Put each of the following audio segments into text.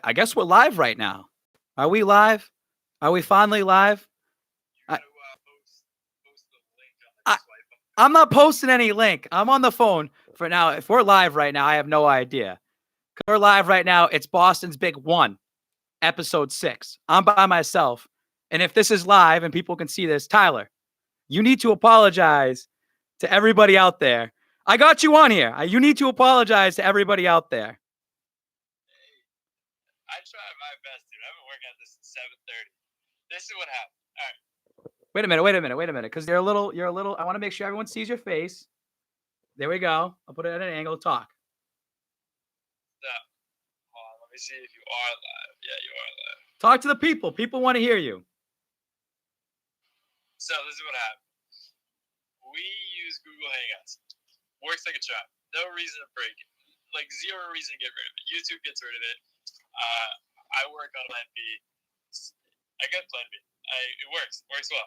I guess we're live right now. Are we live? Are we finally live? I, I, I'm not posting any link. I'm on the phone for now. If we're live right now, I have no idea. We're live right now. It's Boston's Big One, episode 6. I'm by myself. And if this is live and people can see this, Tyler, you need to apologize to everybody out there. I got you on here. You need to apologize to everybody out there. I tried my best, dude. I've been working on this since 7:30. This is what happened. All right. Wait a minute. Because you're a little. I want to make sure everyone sees your face. There we go. I'll put it at an angle. Talk. So, hold on. Let me see if you are live. Yeah, you are live. Talk to the people. People want to hear you. So this is what happened. We use Google Hangouts. Works like a charm. No reason to break it. Like zero reason to get rid of it. YouTube gets rid of it. I work on Plan B. I got Plan B. It works. Works well.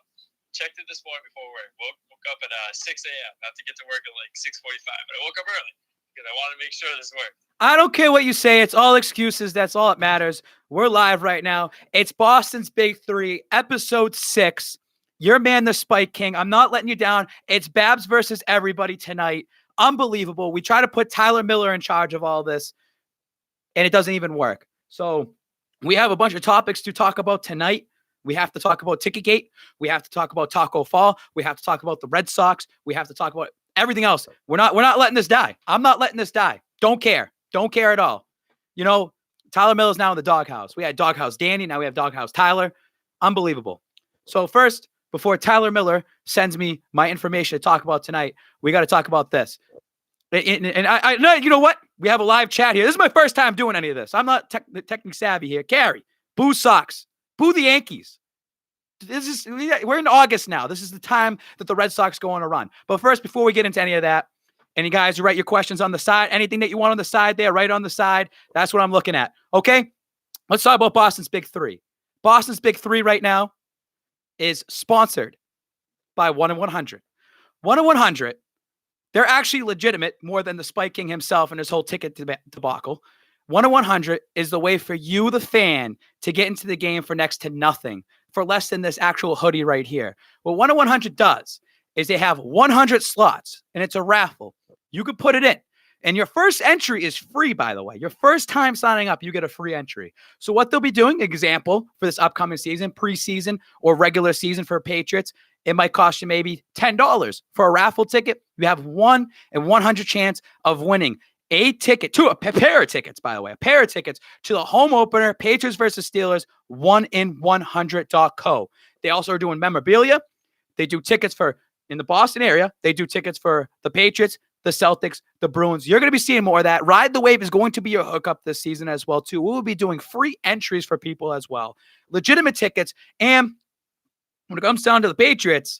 Checked it this morning before work. Woke up at 6 a.m. I have to get to work at like 6:45. But I woke up early because I wanted to make sure this worked. I don't care what you say. It's all excuses. That's all that matters. We're live right now. It's Boston's Big 3, episode 6. Your man, the Spike King. I'm not letting you down. It's Babs versus everybody tonight. Unbelievable. We try to put Tyler Miller in charge of all this, and it doesn't even work. So we have a bunch of topics to talk about tonight. We have to talk about Ticketgate. We have to talk about Taco Fall. We have to talk about the Red Sox. We have to talk about everything else. We're not letting this die. I'm not letting this die. Don't care. Don't care at all. You know, Tyler Miller's now in the doghouse. We had Doghouse Danny. Now we have Doghouse Tyler. Unbelievable. So first, before Tyler Miller sends me my information to talk about tonight, we got to talk about this. And I you know what? We have a live chat here. This is my first time doing any of this. I'm not technically savvy here. Carrie, boo Sox, boo the Yankees. We're in August now. This is the time that the Red Sox go on a run. But first, before we get into any of that, any guys who write your questions on the side, anything that you want on the side there, right on the side. That's what I'm looking at. Okay, let's talk about Boston's Big 3. Boston's Big 3 right now is sponsored by 1 in 100. 1 in 100. They're actually legitimate more than the Spike King himself and his whole ticket debacle. 1 in 100 is the way for you, the fan, to get into the game for next to nothing, for less than this actual hoodie right here. What 1 in 100 does is they have 100 slots, and it's a raffle. You could put it in. And your first entry is free, by the way. Your first time signing up, you get a free entry. So what they'll be doing, example, for this upcoming season, preseason or regular season for Patriots, it might cost you maybe $10 for a raffle ticket. You have 1 in 100 chance of winning a ticket to a pair of tickets, by the way, a pair of tickets to the home opener, Patriots versus Steelers, 1in100.co. They also are doing memorabilia. They do tickets for, in the Boston area, they do tickets for the Patriots, the Celtics, the Bruins. You're going to be seeing more of that. Ride the Wave is going to be your hookup this season as well, too. We will be doing free entries for people as well. Legitimate tickets. And when it comes down to the Patriots,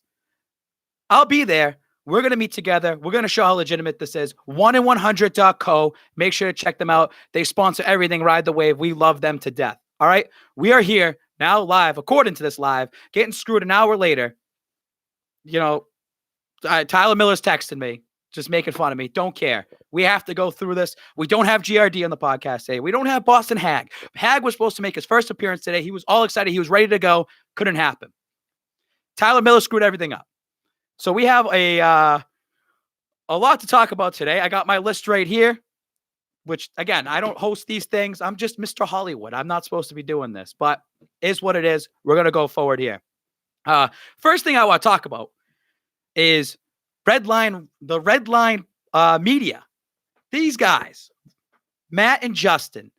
I'll be there. We're going to meet together. We're going to show how legitimate this is. 1in100.co. Make sure to check them out. They sponsor everything Ride the Wave. We love them to death. All right? We are here now live, according to this live, getting screwed an hour later. You know, Tyler Miller's texting me, just making fun of me. Don't care. We have to go through this. We don't have GRD on the podcast today. We don't have Boston Hag. Hag was supposed to make his first appearance today. He was all excited. He was ready to go. Couldn't happen. Tyler Miller screwed everything up. So we have a lot to talk about today. I got my list right here, which, again, I don't host these things. I'm just Mr. Hollywood. I'm not supposed to be doing this, but is what it is. We're going to go forward here. First thing I want to talk about is the Red Line media. These guys, Matt and Justin,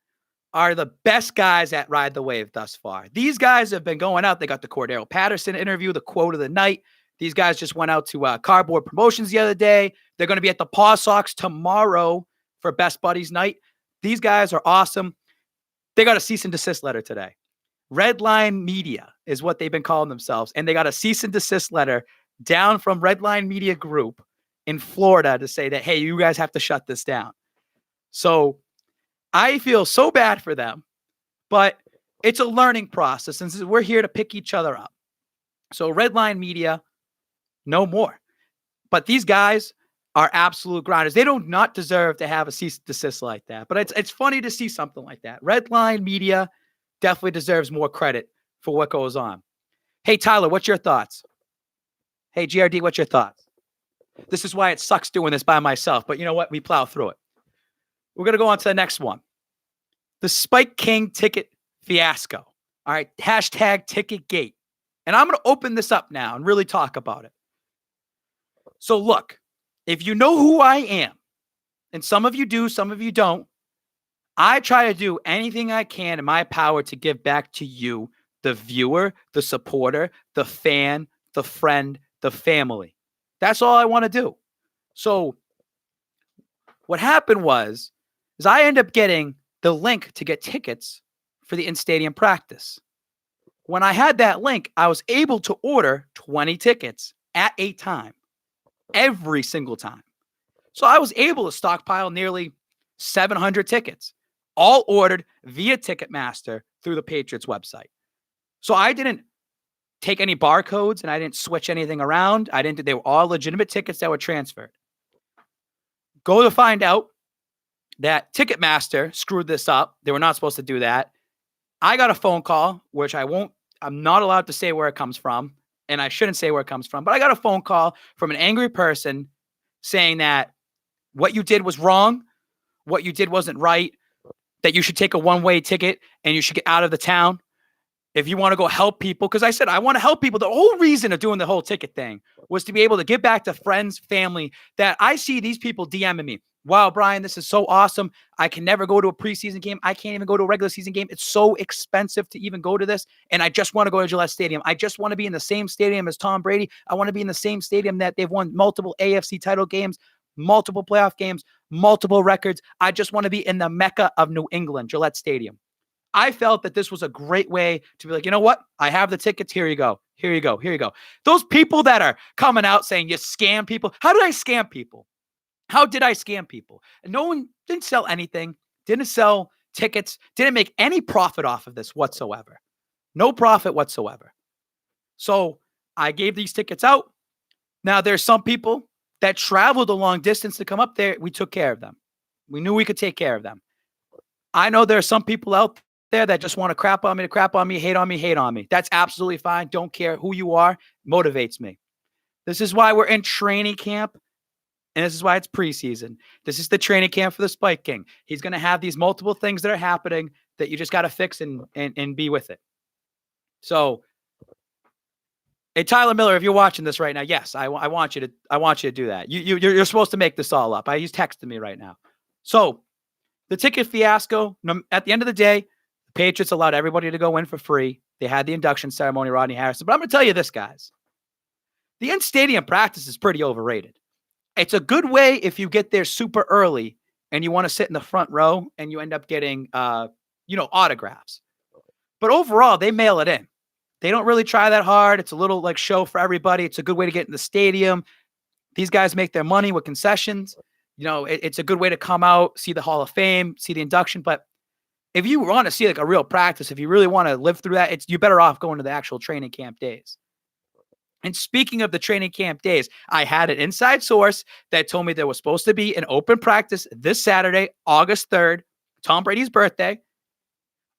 are the best guys at Ride the Wave thus far. These guys have been going out. They got the Cordero Patterson interview, the quote of the night. These guys just went out to Cardboard Promotions the other day. They're going to be at the Paw Sox tomorrow for Best Buddies night. These guys are awesome. They got a cease and desist letter today. Red Line Media is what they've been calling themselves. And they got a cease and desist letter down from Red Line Media Group in Florida to say that, hey, you guys have to shut this down. So I feel so bad for them, but it's a learning process. And we're here to pick each other up. So Red Line Media, no more. But these guys, are absolute grinders. They do not deserve to have a cease and desist like that. But it's funny to see something like that. Redline Media definitely deserves more credit for what goes on. Hey, Tyler, what's your thoughts? Hey, GRD, what's your thoughts? This is why it sucks doing this by myself. But you know what? We plow through it. We're going to go on to the next one. The Spike King ticket fiasco. All right. Hashtag Ticketgate. And I'm going to open this up now and really talk about it. So look, if you know who I am, and some of you do, some of you don't, I try to do anything I can in my power to give back to you, the viewer, the supporter, the fan, the friend, the family. That's all I want to do. So what happened was I ended up getting the link to get tickets for the in-stadium practice. When I had that link, I was able to order 20 tickets at a time, every single time. So I was able to stockpile nearly 700 tickets, all ordered via Ticketmaster through the Patriots website. So I didn't take any barcodes and I didn't switch anything around. They were all legitimate tickets that were transferred. Go to find out that Ticketmaster screwed this up. They were not supposed to do that. I got a phone call, which I'm not allowed to say where it comes from, and I shouldn't say where it comes from, but I got a phone call from an angry person saying that what you did was wrong, what you did wasn't right, that you should take a one-way ticket and you should get out of the town. If you want to go help people, because I said, I want to help people. The whole reason of doing the whole ticket thing was to be able to give back to friends, family, that I see these people DMing me. Wow, Brian, this is so awesome. I can never go to a preseason game. I can't even go to a regular season game. It's so expensive to even go to this. And I just want to go to Gillette Stadium. I just want to be in the same stadium as Tom Brady. I want to be in the same stadium that they've won multiple AFC title games, multiple playoff games, multiple records. I just want to be in the Mecca of New England, Gillette Stadium. I felt that this was a great way to be like, you know what? I have the tickets. Here you go. Here you go. Here you go. Those people that are coming out saying you scam people. How did I scam people? How did I scam people? And no one didn't sell anything, didn't sell tickets, didn't make any profit off of this whatsoever. No profit whatsoever. So I gave these tickets out. Now there's some people that traveled a long distance to come up there. We took care of them. We knew we could take care of them. I know there are some people out there that just want to crap on me, hate on me. That's absolutely fine. Don't care who you are. Motivates me. This is why we're in training camp. And this is why it's preseason. This is the training camp for the Spike King. He's going to have these multiple things that are happening that you just got to fix and be with it. So, hey, Tyler Miller, if you're watching this right now, yes, I want you to do that. You're supposed to make this all up. He's texting me right now. So, the ticket fiasco. At the end of the day, the Patriots allowed everybody to go in for free. They had the induction ceremony, Rodney Harrison. But I'm going to tell you this, guys. The in-stadium practice is pretty overrated. It's a good way if you get there super early and you want to sit in the front row and you end up getting, autographs. But overall, they mail it in. They don't really try that hard. It's a little like show for everybody. It's a good way to get in the stadium. These guys make their money with concessions. It's a good way to come out, see the Hall of Fame, see the induction. But if you want to see like a real practice, if you really want to live through that, you're better off going to the actual training camp days. And speaking of the training camp days, I had an inside source that told me there was supposed to be an open practice this Saturday, August 3rd, Tom Brady's birthday.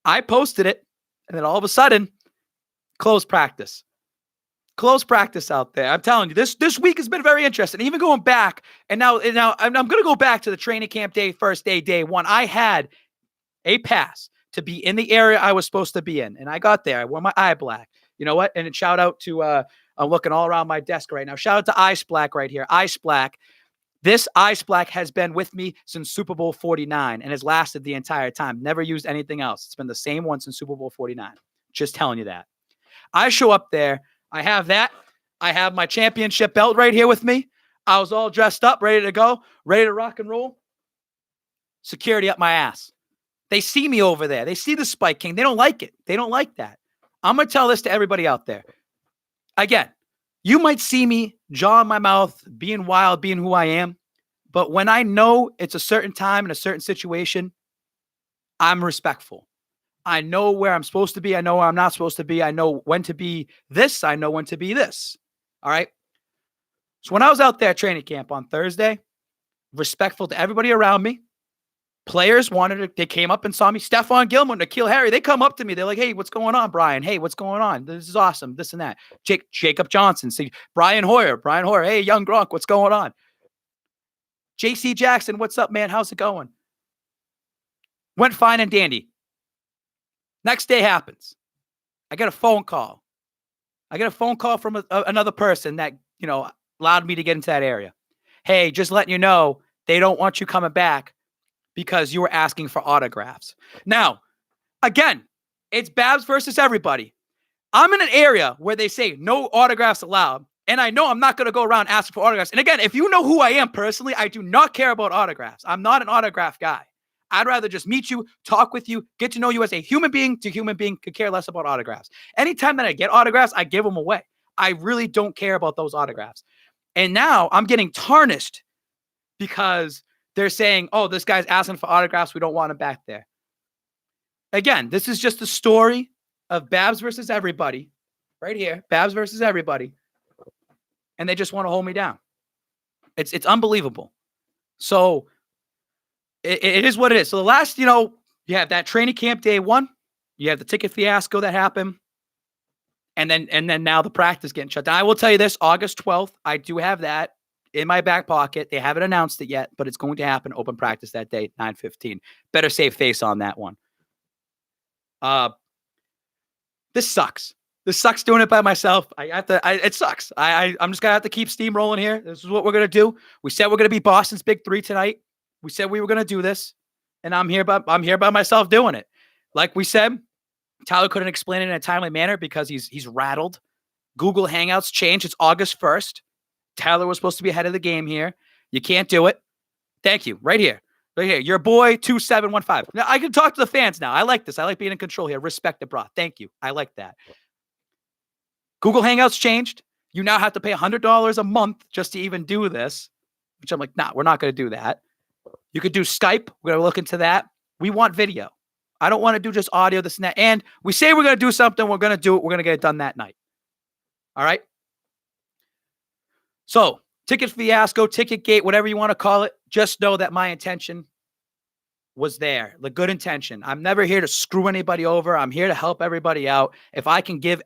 I posted it, and then all of a sudden, closed practice. Closed practice out there. I'm telling you, this week has been very interesting. Even going back, and now I'm going to go back to the training camp day, first day one. I had a pass to be in the area I was supposed to be in, and I got there. I wore my eye black. You know what? And shout out to I'm looking all around my desk right now. Shout out to Ice Black right here. Ice Black. This Ice Black has been with me since Super Bowl 49 and has lasted the entire time. Never used anything else. It's been the same one since Super Bowl 49. Just telling you that. I show up there. I have that. I have my championship belt right here with me. I was all dressed up, ready to go, ready to rock and roll. Security up my ass. They see me over there. They see the Spike King. They don't like it. They don't like that. I'm going to tell this to everybody out there. Again, you might see me jaw in my mouth, being wild, being who I am. But when I know it's a certain time in a certain situation, I'm respectful. I know where I'm supposed to be. I know where I'm not supposed to be. I know when to be this. I know when to be this. All right. So when I was out there at training camp on Thursday, respectful to everybody around me, players they came up and saw me. Stephon Gilmore, N'Keal Harry, they come up to me. They're like, hey, what's going on, Brian? Hey, what's going on? This is awesome. This and that. Jacob Johnson. See, Brian Hoyer. Hey, young Gronk, what's going on? JC Jackson, what's up, man? How's it going? Went fine and dandy. Next day happens. I get a phone call. From another person that, allowed me to get into that area. Hey, just letting you know, they don't want you coming back because you were asking for autographs. Now, again, it's Babs versus everybody. I'm in an area where they say no autographs allowed, and I know I'm not going to go around asking for autographs. And again, if you know who I am personally, I do not care about autographs. I'm not an autograph guy. I'd rather just meet you, talk with you, get to know you as a human being to human being, could care less about autographs. Anytime that I get autographs, I give them away. I really don't care about those autographs. And now I'm getting tarnished because they're saying, oh, this guy's asking for autographs. We don't want him back there. Again, this is just a story of Babs versus everybody right here. Babs versus everybody. And they just want to hold me down. It's unbelievable. So it is what it is. So the last, you have that training camp day 1. You have the ticket fiasco that happened. And then now the practice getting shut down. I will tell you this, August 12th, I do have that in my back pocket. They haven't announced it yet, but it's going to happen. Open practice that day, 9:15. Better save face on that one. This sucks. This sucks doing it by myself. It sucks. I'm just going to have to keep steamrolling here. This is what we're going to do. We said we're going to be Boston's Big 3 tonight. We said we were going to do this, and I'm here by myself doing it. Like we said, Tyler couldn't explain it in a timely manner because he's rattled. Google Hangouts changed. It's August 1st. Tyler was supposed to be ahead of the game here. You can't do it. Thank you. Right here. Your boy 2715. Now I can talk to the fans now. I like this. I like being in control here. Respect the bra. Thank you. I like that. Google Hangouts changed. You now have to pay $100 a month just to even do this, which I'm like, nah, we're not going to do that. You could do Skype. We're going to look into that. We want video. I don't want to do just audio, this and that. And we say we're going to do something. We're going to do it. We're going to get it done that night. All right. So ticket fiasco, ticket gate, whatever you want to call it. Just know that my intention was there. The good intention. I'm never here to screw anybody over. I'm here to help everybody out. If I can give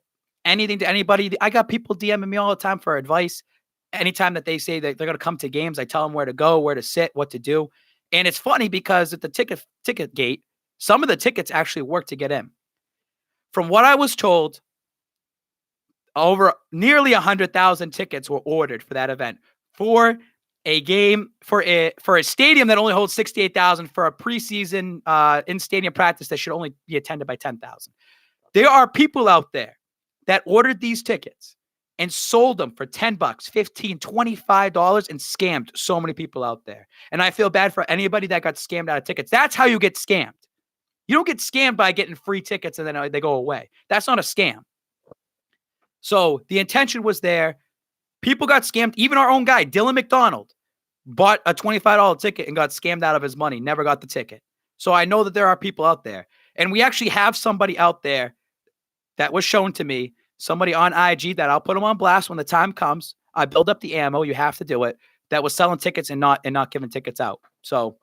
anything to anybody, I got people DMing me all the time for advice. Anytime that they say that they're going to come to games, I tell them where to go, where to sit, what to do. And it's funny because at the ticket gate, some of the tickets actually work to get in. From what I was told, over nearly 100,000 tickets were ordered for that event for a game, for a stadium that only holds 68,000, for a preseason in-stadium practice that should only be attended by 10,000. There are people out there that ordered these tickets and sold them for $10, $15, $25 and scammed so many people out there. And I feel bad for anybody that got scammed out of tickets. That's how you get scammed. You don't get scammed by getting free tickets and then they go away. That's not a scam. So the intention was there. People got scammed. Even our own guy, Dylan McDonald, bought a $25 ticket and got scammed out of his money, never got the ticket. So I know that there are people out there. And we actually have somebody out there that was shown to me, somebody on IG that I'll put them on blast when the time comes. I build up the ammo. You have to do it. That was selling tickets and not giving tickets out. So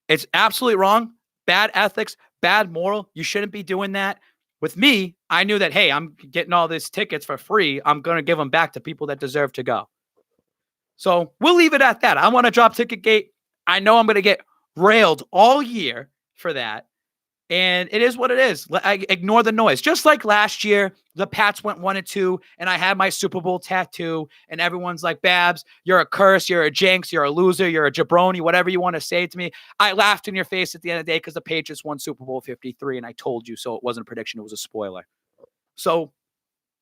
it's absolutely wrong. Bad ethics, bad moral. You shouldn't be doing that. With me, I knew that, hey, I'm getting all these tickets for free. I'm going to give them back to people that deserve to go. So we'll leave it at that. I want to drop Ticketgate. I know I'm going to get railed all year for that. And it is what it is. I ignore the noise. Just like last year, the Pats went 1-2, and I had my Super Bowl tattoo, and everyone's like, Babs, you're a curse, you're a jinx, you're a loser, you're a jabroni, whatever you want to say to me. I laughed in your face at the end of the day because the Patriots won Super Bowl 53, and I told you so. It wasn't a prediction. It was a spoiler. So,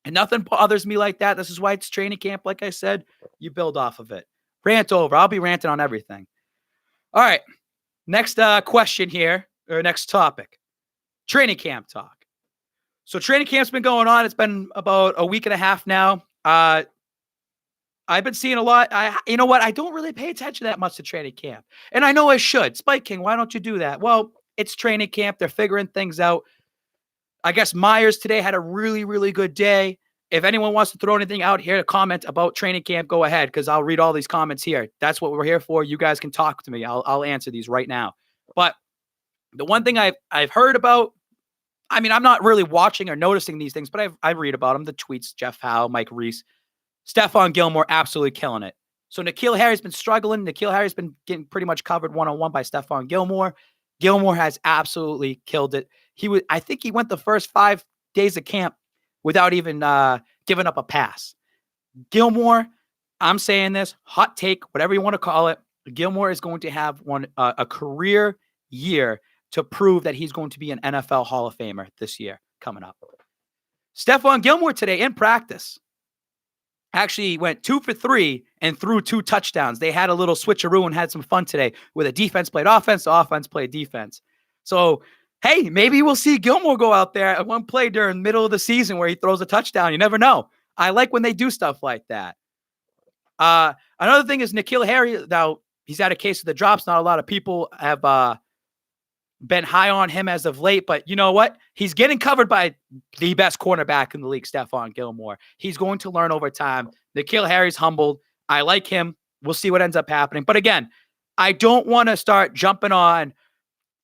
and nothing bothers me like that. This is why it's training camp. Like I said, you build off of it. Rant over. I'll be ranting on everything. All right. Next question here, or next topic. Training camp talk. So training camp's been going on. It's been about a week and a half now. I've been seeing a lot. You know what? I don't really pay attention that much to training camp. And I know I should. Spike King, why don't you do that? Well, it's training camp. They're figuring things out. I guess Myers today had a really, really good day. if anyone wants to throw anything out here to comment about training camp, go ahead, because I'll read all these comments here. That's what we're here for. You guys can talk to me. I'll answer these right now. But the one thing I've heard about, I mean, I'm not really watching or noticing these things, but I read about them, the tweets, Jeff Howe, Mike Reese, Stephon Gilmore absolutely killing it. So N'Keal Harry's been struggling. N'Keal Harry's been getting pretty much covered one-on-one by Stephon Gilmore. Gilmore has absolutely killed it. I think he went the first 5 days of camp without even giving up a pass. Gilmore, I'm saying this, hot take, whatever you want to call it, Gilmore is going to have a career year to prove that he's going to be an NFL Hall of Famer this year coming up. Stephon Gilmore today in practice actually went 2 for 3 and threw 2 touchdowns. They had a little switcheroo and had some fun today where the defense played offense, the offense played defense. So, hey, maybe we'll see Gilmore go out there at one play during the middle of the season where he throws a touchdown. You never know. I like when they do stuff like that. Another thing is N'Keal Harry. Now, he's had a case of the drops. Not a lot of people have been high on him as of late, but you know what? He's getting covered by the best cornerback in the league, Stephon Gilmore. He's going to learn over time. N'Keal Harry's humbled. I like him. We'll see what ends up happening. But again, I don't want to start jumping on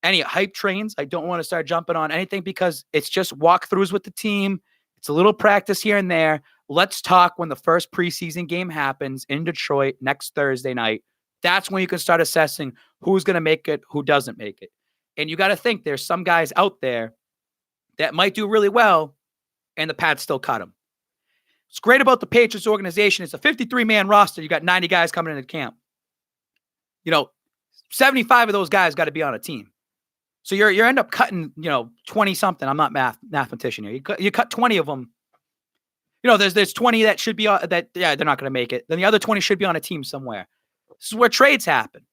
any hype trains. I don't want to start jumping on anything because it's just walkthroughs with the team. It's a little practice here and there. Let's talk when the first preseason game happens in Detroit next Thursday night. That's when you can start assessing who's going to make it, who doesn't make it. And you got to think there's some guys out there that might do really well, and the Pats still cut them. What's great about the Patriots organization is a 53-man roster. You got 90 guys coming into camp. 75 of those guys got to be on a team. So you end up cutting, 20-something. I'm not mathematician here. You cut 20 of them. There's 20 that should be they're not going to make it. Then the other 20 should be on a team somewhere. This is where trades happen.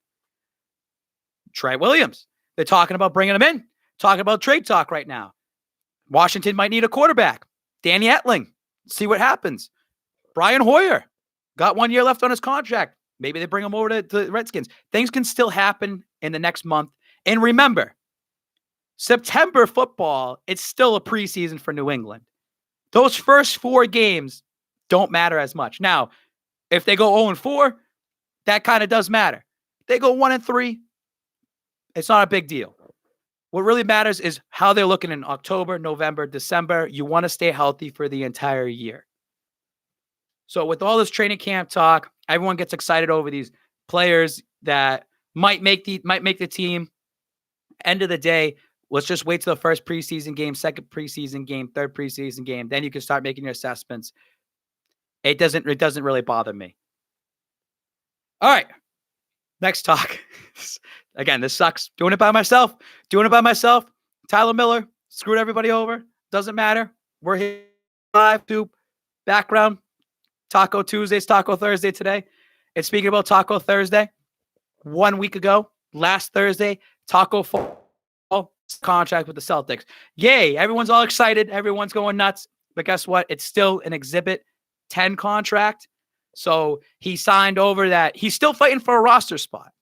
Trey Williams. They're talking about bringing him in. Talking about trade talk right now. Washington might need a quarterback. Danny Etling. See what happens. Brian Hoyer. Got 1 year left on his contract. Maybe they bring him over to the Redskins. Things can still happen in the next month. And remember, September football, it's still a preseason for New England. Those first 4 games don't matter as much. Now, if they go 0-4, that kind of does matter. They go 1-3, it's not a big deal. What really matters is how they're looking in October, November, December. You want to stay healthy for the entire year. So with all this training camp talk, everyone gets excited over these players that might make the team. End of the day, let's just wait till the first preseason game, second preseason game, third preseason game. Then you can start making your assessments. It doesn't really bother me. All right. Next talk. Again, this sucks. Doing it by myself. Tyler Miller screwed everybody over. Doesn't matter. We're here live to background. Taco Tuesdays, Taco Thursday today. And speaking about Taco Thursday, 1 week ago, last Thursday, Taco Fall contract with the Celtics. Yay. Everyone's all excited. Everyone's going nuts. But guess what? It's still an Exhibit 10 contract. So he signed over that. He's still fighting for a roster spot.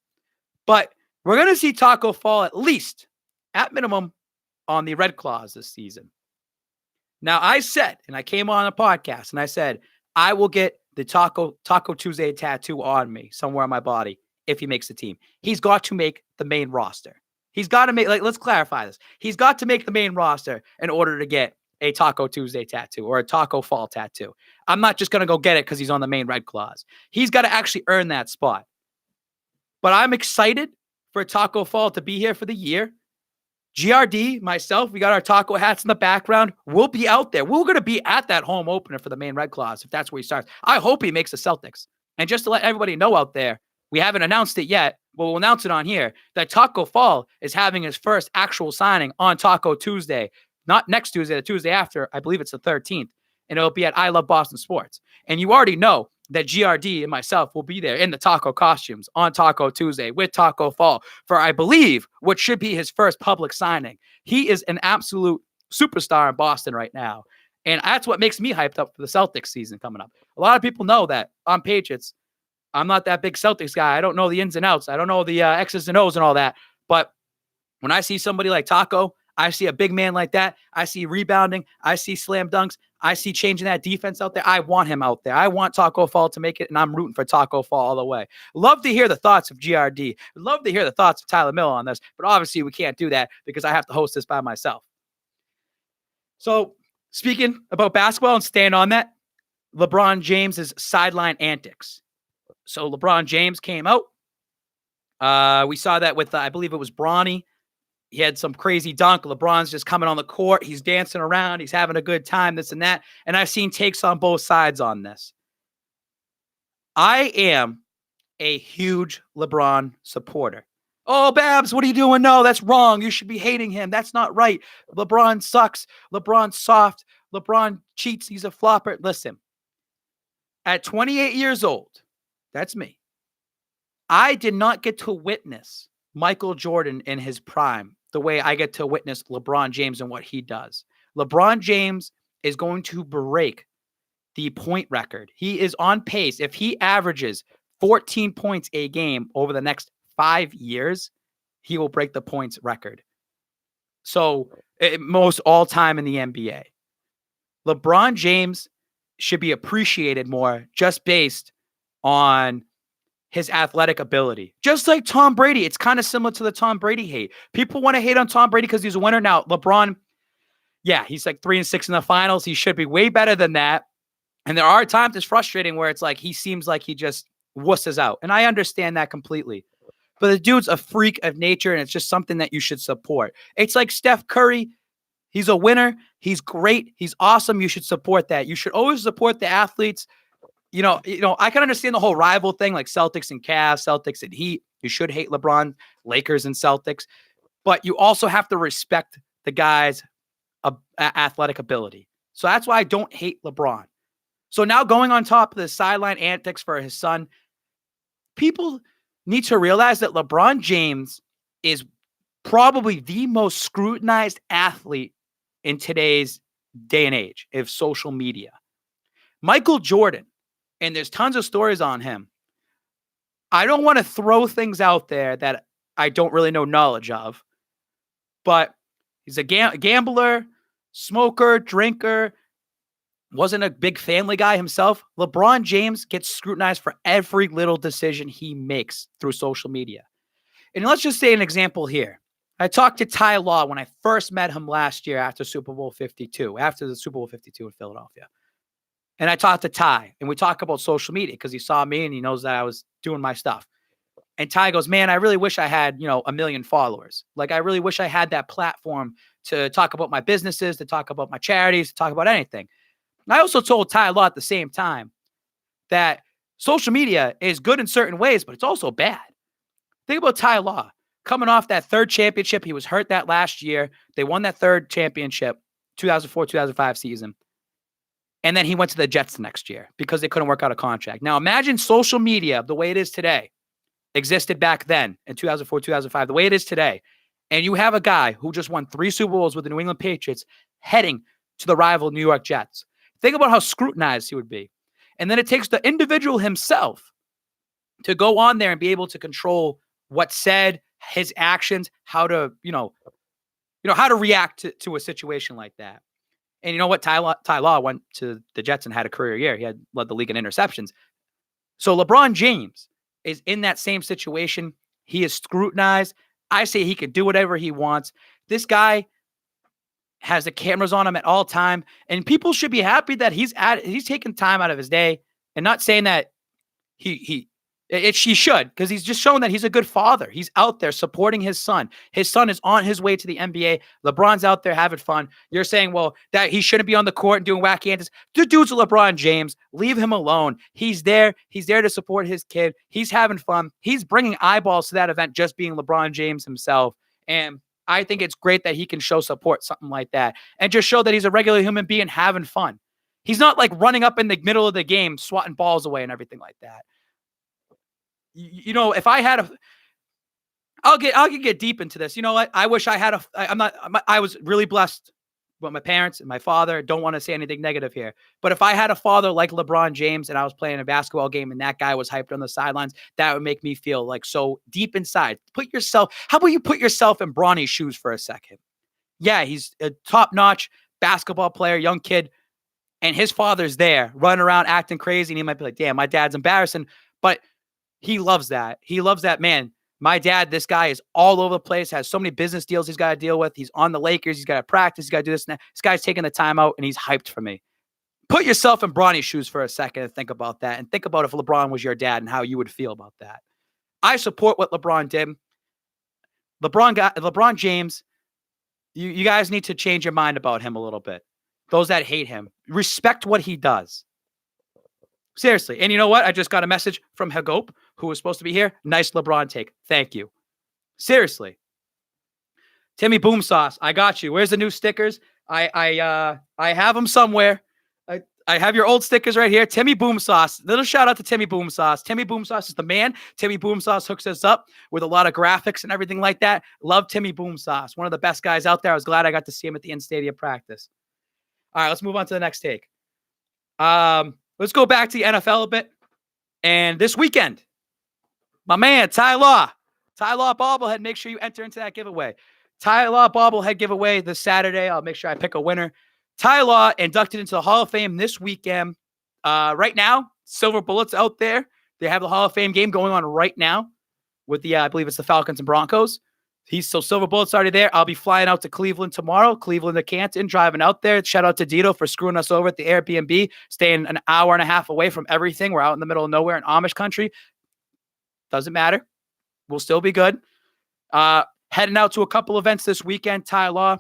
But we're going to see Taco Fall at least, at minimum, on the Red Claws this season. Now, I said, and I came on a podcast, and I said, I will get the Taco Tuesday tattoo on me, somewhere on my body, if he makes the team. He's got to make the main roster. He's got to make, let's clarify this. He's got to make the main roster in order to get a Taco Tuesday tattoo or a Taco Fall tattoo. I'm not just going to go get it because he's on the main Red Claws. He's got to actually earn that spot. But I'm excited for Taco Fall to be here for the year. GRD, myself, we got our taco hats in the background. We'll be out there. We're going to be at that home opener for the main Red Claws if that's where he starts. I hope he makes the Celtics. And just to let everybody know out there, we haven't announced it yet, but we'll announce it on here, that Taco Fall is having his first actual signing on Taco Tuesday. Not next Tuesday, the Tuesday after. I believe it's the 13th. And it'll be at I Love Boston Sports. And you already know that GRD and myself will be there in the taco costumes on Taco Tuesday with Taco Fall for, I believe, what should be his first public signing. He is an absolute superstar in Boston right now. And that's what makes me hyped up for the Celtics season coming up. A lot of people know that I'm Patriots. I'm not that big Celtics guy. I don't know the ins and outs. I don't know the X's and O's and all that. But when I see somebody like Taco, I see a big man like that. I see rebounding. I see slam dunks. I see changing that defense out there. I want him out there. I want Taco Fall to make it, and I'm rooting for Taco Fall all the way. Love to hear the thoughts of GRD. Love to hear the thoughts of Tyler Miller on this, but obviously we can't do that because I have to host this by myself. So speaking about basketball and staying on that, LeBron James's sideline antics. So LeBron James came out. We saw that with, I believe it was Bronny. He had some crazy dunk. LeBron's just coming on the court. He's dancing around. He's having a good time, this and that. And I've seen takes on both sides on this. I am a huge LeBron supporter. Oh, Babs, what are you doing? No, that's wrong. You should be hating him. That's not right. LeBron sucks. LeBron's soft. LeBron cheats. He's a flopper. Listen, at 28 years old, that's me, I did not get to witness Michael Jordan in his prime the way I get to witness LeBron James and what he does. LeBron James is going to break the point record. He is on pace. If he averages 14 points a game over the next 5 years, he will break the points record. So most all time in the NBA. LeBron James should be appreciated more just based on his athletic ability. Just like Tom Brady. It's kind of similar to the Tom Brady hate. People want to hate on Tom Brady because he's a winner. Now, LeBron, yeah, he's like 3-6 in the finals. He should be way better than that. And there are times it's frustrating where it's like he seems like he just wusses out. And I understand that completely. But the dude's a freak of nature, and it's just something that you should support. It's like Steph Curry. He's a winner. He's great. He's awesome. You should support that. You should always support the athletes. You know, I can understand the whole rival thing, like Celtics and Cavs, Celtics and Heat. You should hate LeBron, Lakers and Celtics, but you also have to respect the guy's athletic ability. So that's why I don't hate LeBron. So now going on top of the sideline antics for his son, people need to realize that LeBron James is probably the most scrutinized athlete in today's day and age of social media. Michael Jordan, and there's tons of stories on him. I don't want to throw things out there that I don't really know knowledge of, but he's a gambler, smoker, drinker, wasn't a big family guy himself. LeBron James gets scrutinized for every little decision he makes through social media. And let's just say an example here. I talked to Ty Law when I first met him last year after Super Bowl 52, after the Super Bowl 52 in Philadelphia. And I talked to Ty, and we talk about social media because he saw me and he knows that I was doing my stuff. And Ty goes, man, I really wish I had, 1 million followers. Like, I really wish I had that platform to talk about my businesses, to talk about my charities, to talk about anything. And I also told Ty Law at the same time that social media is good in certain ways, but it's also bad. Think about Ty Law coming off that third championship. He was hurt that last year. They won that third championship, 2004-2005 season. And then he went to the Jets the next year because they couldn't work out a contract. Now imagine social media, the way it is today, existed back then in 2004-2005, the way it is today. And you have a guy who just won 3 Super Bowls with the New England Patriots heading to the rival New York Jets. Think about how scrutinized he would be. And then it takes the individual himself to go on there and be able to control what's said, his actions, how to, how to react to a situation like that. And you know what? Ty Law went to the Jets and had a career year. He had led the league in interceptions. So LeBron James is in that same situation. He is scrutinized. I say he can do whatever he wants. This guy has the cameras on him at all time, and people should be happy that he's taking time out of his day. And not saying that he should, because he's just shown that he's a good father. He's out there supporting his son. His son is on his way to the NBA. LeBron's out there having fun. You're saying, well, that he shouldn't be on the court and doing wacky antics. The dude's LeBron James. Leave him alone. He's there. He's there to support his kid. He's having fun. He's bringing eyeballs to that event just being LeBron James himself. And I think it's great that he can show support, something like that, and just show that he's a regular human being having fun. He's not like running up in the middle of the game, swatting balls away and everything like that. If I had I'll get deep into this. You know what? I wish I had I was really blessed with my parents and my father. Don't want to say anything negative here, but if I had a father like LeBron James and I was playing a basketball game and that guy was hyped on the sidelines, that would make me feel like so deep inside. How about you put yourself in Bronny's shoes for a second? Yeah, he's a top-notch basketball player, young kid, and his father's there running around acting crazy, and he might be like, damn, my dad's embarrassing, but he loves that. He loves that, man. My dad, this guy is all over the place, has so many business deals he's got to deal with. He's on the Lakers. He's got to practice. He's got to do this and that. This guy's taking the time out, and he's hyped for me. Put yourself in Bronny's shoes for a second and think about that, and think about if LeBron was your dad and how you would feel about that. I support what LeBron did. LeBron James, you guys need to change your mind about him a little bit. Those that hate him, respect what he does. Seriously. And you know what? I just got a message from Hagope, who was supposed to be here. Nice LeBron take. Thank you. Seriously. Timmy Boom Sauce, I got you. Where's the new stickers? I have them somewhere. I have your old stickers right here. Timmy Boom Sauce. Little shout out to Timmy Boom Sauce. Timmy Boom Sauce is the man. Timmy Boom Sauce hooks us up with a lot of graphics and everything like that. Love Timmy Boom Sauce. One of the best guys out there. I was glad I got to see him at the in-stadium practice. All right, let's move on to the next take. Let's go back to the NFL a bit. And this weekend, my man, Ty Law bobblehead, make sure you enter into that giveaway. Ty Law bobblehead giveaway this Saturday. I'll make sure I pick a winner. Ty Law inducted into the Hall of Fame this weekend. Right now, Silver Bullets out there. They have the Hall of Fame game going on right now with the, I believe it's the Falcons and Broncos. Silver Bullets already there. I'll be flying out to Cleveland tomorrow. Cleveland to Canton, driving out there. Shout out to Dito for screwing us over at the Airbnb, staying an hour and a half away from everything. We're out in the middle of nowhere in Amish country. Doesn't matter. We'll still be good. Heading out to a couple events this weekend. Ty Law.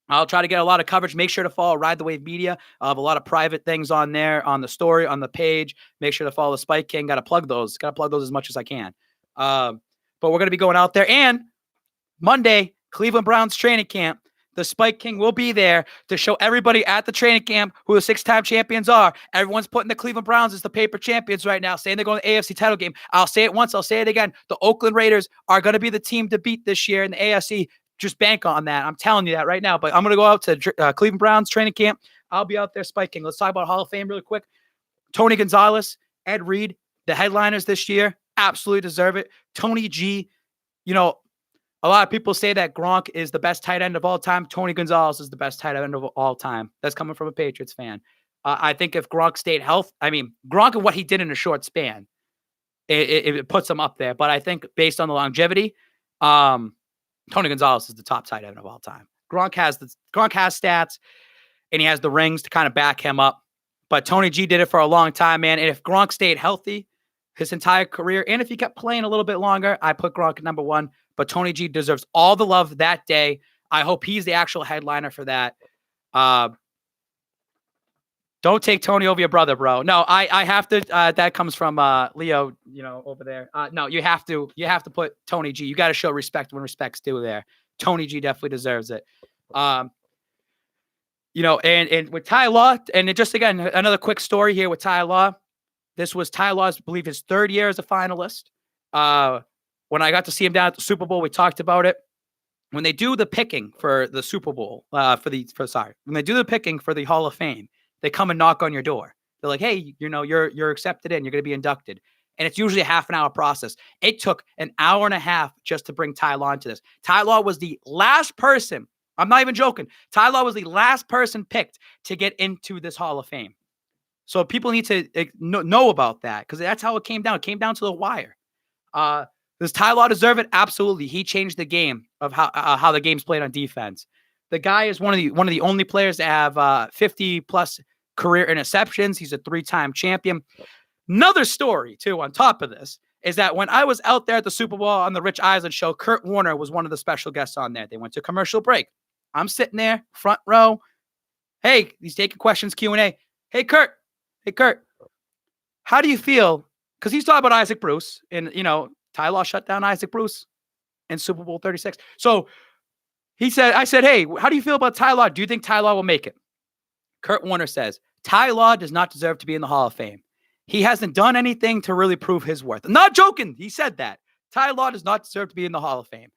I'll try to get a lot of coverage. Make sure to follow Ride the Wave Media. I'll have a lot of private things on there, on the story, on the page. Make sure to follow the Spike King. Got to plug those. Got to plug those as much as I can. But we're going to be going out there. And Monday, Cleveland Browns training camp. The Spike King will be there to show everybody at the training camp who the 6-time champions are. Everyone's putting the Cleveland Browns as the paper champions right now, saying they're going to the AFC title game. I'll say it once. I'll say it again. The Oakland Raiders are going to be the team to beat this year in the AFC. Just bank on that. I'm telling you that right now. But I'm going to go out to Cleveland Browns training camp. I'll be out there spiking. Let's talk about Hall of Fame really quick. Tony Gonzalez, Ed Reed, the headliners this year, absolutely deserve it. Tony G, you know, a lot of people say that Gronk is the best tight end of all time. Tony Gonzalez is the best tight end of all time. That's coming from a Patriots fan. I think if Gronk stayed healthy, Gronk and what he did in a short span, it puts him up there. But I think based on the longevity, Tony Gonzalez is the top tight end of all time. Gronk has stats, and he has the rings to kind of back him up. But Tony G did it for a long time, man. And if Gronk stayed healthy his entire career, and if he kept playing a little bit longer, I put Gronk at number one. But Tony G deserves all the love that day. I hope he's the actual headliner for that. Don't take Tony over your brother, bro. No, I have to. That comes from Leo, over there. No, you have to put Tony G. You got to show respect when respect's due there. Tony G definitely deserves it. And with Ty Law, and just again, another quick story here with Ty Law. This was Ty Law's, I believe, his third year as a finalist. When I got to see him down at the Super Bowl, we talked about it. When they do the picking for the Super Bowl, when they do the picking for the Hall of Fame, they come and knock on your door. They're like, hey, you're accepted in. You're going to be inducted. And it's usually a half an hour process. It took an hour and a half just to bring Ty Law into this. Ty Law was the last person. I'm not even joking. Ty Law was the last person picked to get into this Hall of Fame. So people need to know about that because that's how it came down. It came down to the wire. Does Ty Law deserve it? Absolutely. He changed the game of how the game's played on defense. The guy is one of the only players to have 50+ career interceptions. He's a 3-time champion. Another story, too, on top of this, is that when I was out there at the Super Bowl on the Rich Eisen show, Kurt Warner was one of the special guests on there. They went to commercial break. I'm sitting there, front row. Hey, he's taking questions, Q&A. Hey, Kurt, how do you feel? Because he's talking about Isaac Bruce, and, Ty Law shut down Isaac Bruce in Super Bowl 36. So I said, hey, how do you feel about Ty Law? Do you think Ty Law will make it? Kurt Warner says, Ty Law does not deserve to be in the Hall of Fame. He hasn't done anything to really prove his worth. I'm not joking. He said that. Ty Law does not deserve to be in the Hall of Fame.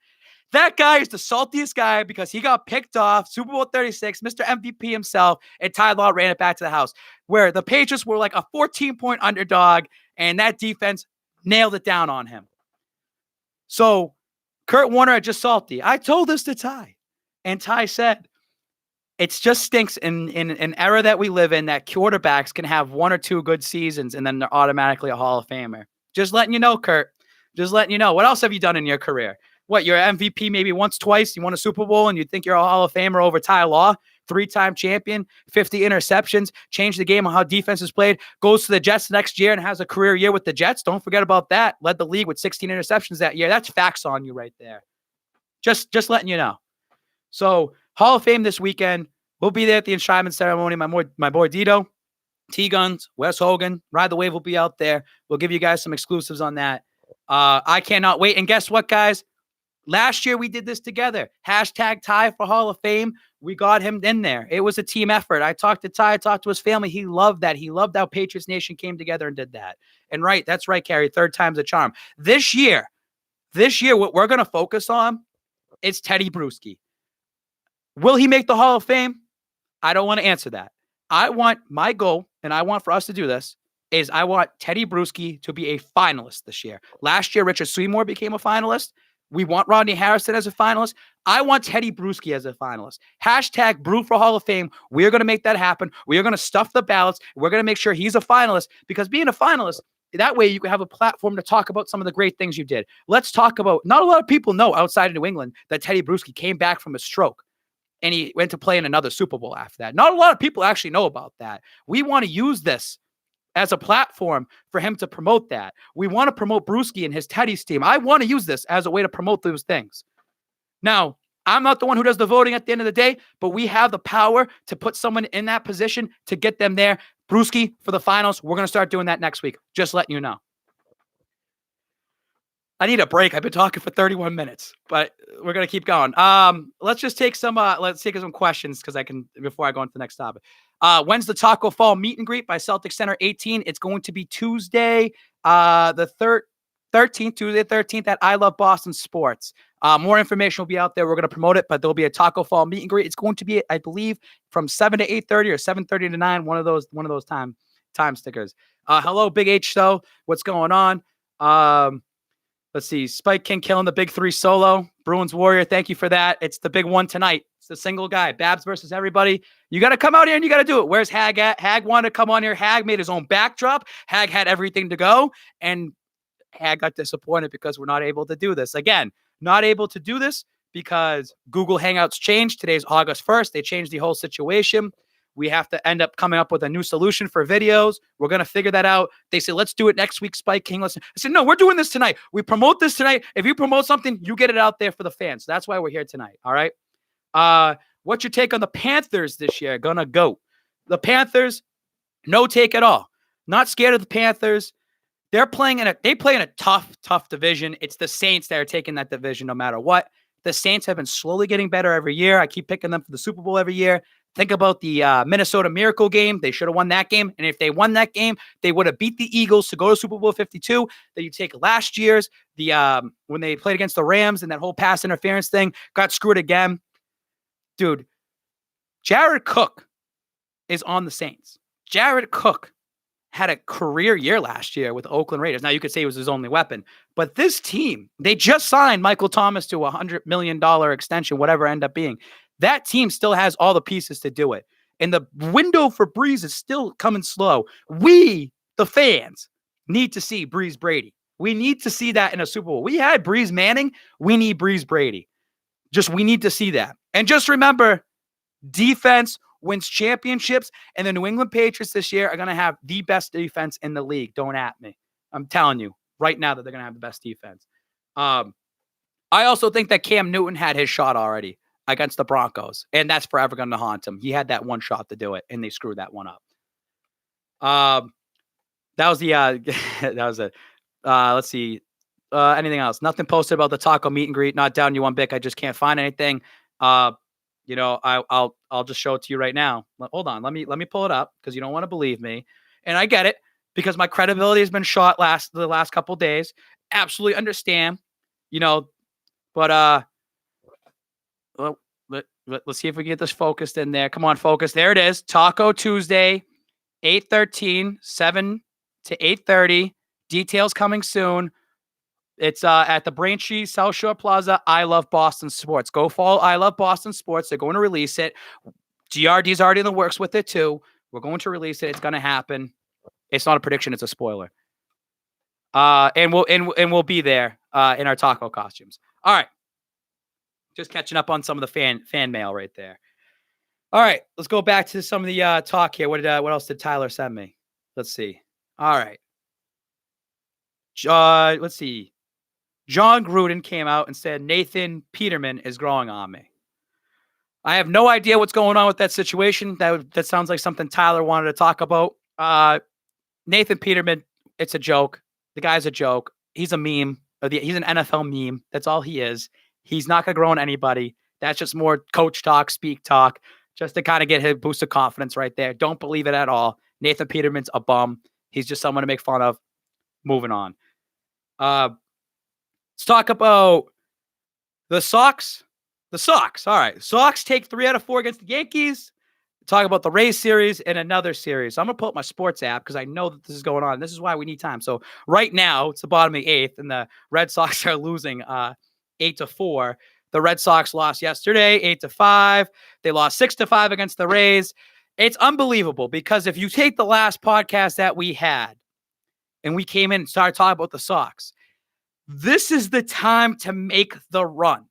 That guy is the saltiest guy because he got picked off, Super Bowl 36, Mr. MVP himself, and Ty Law ran it back to the house, where the Patriots were like a 14-point underdog, and that defense nailed it down on him. So Kurt Warner are just salty. I told this to Ty. And Ty said, it just stinks in an era that we live in that quarterbacks can have 1 or 2 good seasons and then they're automatically a Hall of Famer. Just letting you know, Kurt. Just letting you know. What else have you done in your career? What, you're MVP maybe once, twice? You won a Super Bowl and you think you're a Hall of Famer over Ty Law? 3-time champion, 50 interceptions, changed the game on how defense is played, goes to the Jets next year and has a career year with the Jets. Don't forget about that. Led the league with 16 interceptions that year. That's facts on you right there. Just letting you know. So Hall of Fame this weekend. We'll be there at the enshrinement ceremony. My boy Dito, T-Guns, Wes Hogan, Ride the Wave will be out there. We'll give you guys some exclusives on that. I cannot wait. And guess what, guys? Last year we did this together. Hashtag Ty for Hall of Fame. We got him in there. It was a team effort. I talked to Ty, I talked to his family. He loved that. He loved how Patriots Nation came together and did that. And right, that's right, Carrie. 3rd time's a charm. This year, what we're going to focus on is Teddy Bruschi. Will he make the Hall of Fame? I don't want to answer that. My goal, and I want for us to do this, is I want Teddy Bruschi to be a finalist this year. Last year, Richard Seymour became a finalist. We want Rodney Harrison as a finalist. I want Teddy Bruschi as a finalist. Hashtag Brew for Hall of Fame. We are going to make that happen. We are going to stuff the ballots. We're going to make sure he's a finalist, because being a finalist, that way you can have a platform to talk about some of the great things you did. Let's talk about, not a lot of people know outside of New England that Teddy Bruschi came back from a stroke and he went to play in another Super Bowl after that. Not a lot of people actually know about that. We want to use this as a platform for him to promote that. We want to promote Bruschi and his Teddy's team. I want to use this as a way to promote those things. Now, I'm not the one who does the voting at the end of the day, but we have the power to put someone in that position to get them there. Bruschi for the finals. We're going to start doing that next week. Just letting you know. I need a break. I've been talking for 31 minutes, but we're going to keep going. Let's just take some questions before I go into the next topic. When's the Taco Fall meet and greet by Celtic Center 18? It's going to be Tuesday, the 13th, Tuesday 13th at I Love Boston Sports. More information will be out there. We're going to promote it, but there'll be a Taco Fall meet and greet. It's going to be, I believe, from 7 to 8:30 or 7:30 to 9. One of those time stickers. Hello, Big H Show. What's going on? Let's see. Spike King killing the big 3 solo. Bruins Warrior. Thank you for that. It's the big one tonight. It's the single guy. Babs versus everybody. You got to come out here and you got to do it. Where's Hag at? Hag wanted to come on here. Hag made his own backdrop. Hag had everything to go. And Hag got disappointed because we're not able to do this. Again, not able to do this because Google Hangouts changed. Today's August 1st. They changed the whole situation. We have to end up coming up with a new solution for videos. We're going to figure that out. They said, let's do it next week, Spike King. I said, no, we're doing this tonight. We promote this tonight. If you promote something, you get it out there for the fans. So that's why we're here tonight. All right. What's your take on the Panthers this year? Gonna go. The Panthers, no take at all. Not scared of the Panthers. They play in a tough division. It's the Saints that are taking that division no matter what. The Saints have been slowly getting better every year. I keep picking them for the Super Bowl every year. Think about the Minnesota Miracle game. They should have won that game. And if they won that game, they would have beat the Eagles to go to Super Bowl 52. Then you take last year's, when they played against the Rams and that whole pass interference thing, got screwed again. Dude, Jared Cook is on the Saints. Jared Cook had a career year last year with the Oakland Raiders. Now, you could say it was his only weapon. But this team, they just signed Michael Thomas to a $100 million extension, whatever it ended up being. That team still has all the pieces to do it. And the window for Breeze is still coming slow. We, the fans, need to see Breeze Brady. We need to see that in a Super Bowl. We had Breeze Manning. We need Breeze Brady. We need to see that. And just remember, defense wins championships. And the New England Patriots this year are going to have the best defense in the league. Don't at me. I'm telling you right now that they're going to have the best defense. I also think that Cam Newton had his shot already against the Broncos, and that's forever going to haunt him. He had that one shot to do it, and they screwed that one up. That was it. Let's see. Anything else? Nothing posted about the taco meet and greet. Not down you one bit. I just can't find anything. I'll just show it to you right now. Hold on. Let me pull it up because you don't want to believe me, and I get it because my credibility has been shot the last couple of days. Absolutely understand, but well, let's see if we can get this focused in there. Come on, focus. There it is. Taco Tuesday, 8:13, 7 to 8:30. Details coming soon. It's at the Braintree South Shore Plaza. I Love Boston Sports. Go follow I Love Boston Sports. They're going to release it. GRD's already in the works with it too. We're going to release it. It's going to happen. It's not a prediction. It's a spoiler. And we'll be there in our taco costumes. All right. Just catching up on some of the fan mail right there. All right, let's go back to some of the talk here. What else did Tyler send me? Let's see. All right. Let's see. John Gruden came out and said Nathan Peterman is growing on me. I have no idea what's going on with that situation. That sounds like something Tyler wanted to talk about. Nathan Peterman, it's a joke. The guy's a joke. He's a meme. He's an NFL meme. That's all he is. He's not going to grow on anybody. That's just more coach talk, speak talk, just to kind of get his boost of confidence right there. Don't believe it at all. Nathan Peterman's a bum. He's just someone to make fun of. Moving on. Let's talk about the Sox. The Sox. All right. Sox take 3 out of 4 against the Yankees. Talk about the Rays series and another series. I'm going to pull up my sports app because I know that this is going on. This is why we need time. So right now, it's the bottom of the 8th, and the Red Sox are losing 8-4. The Red Sox lost yesterday, 8-5. They lost 6-5 against the Rays. It's unbelievable because if you take the last podcast that we had and we came in and started talking about the Sox, this is the time to make the run.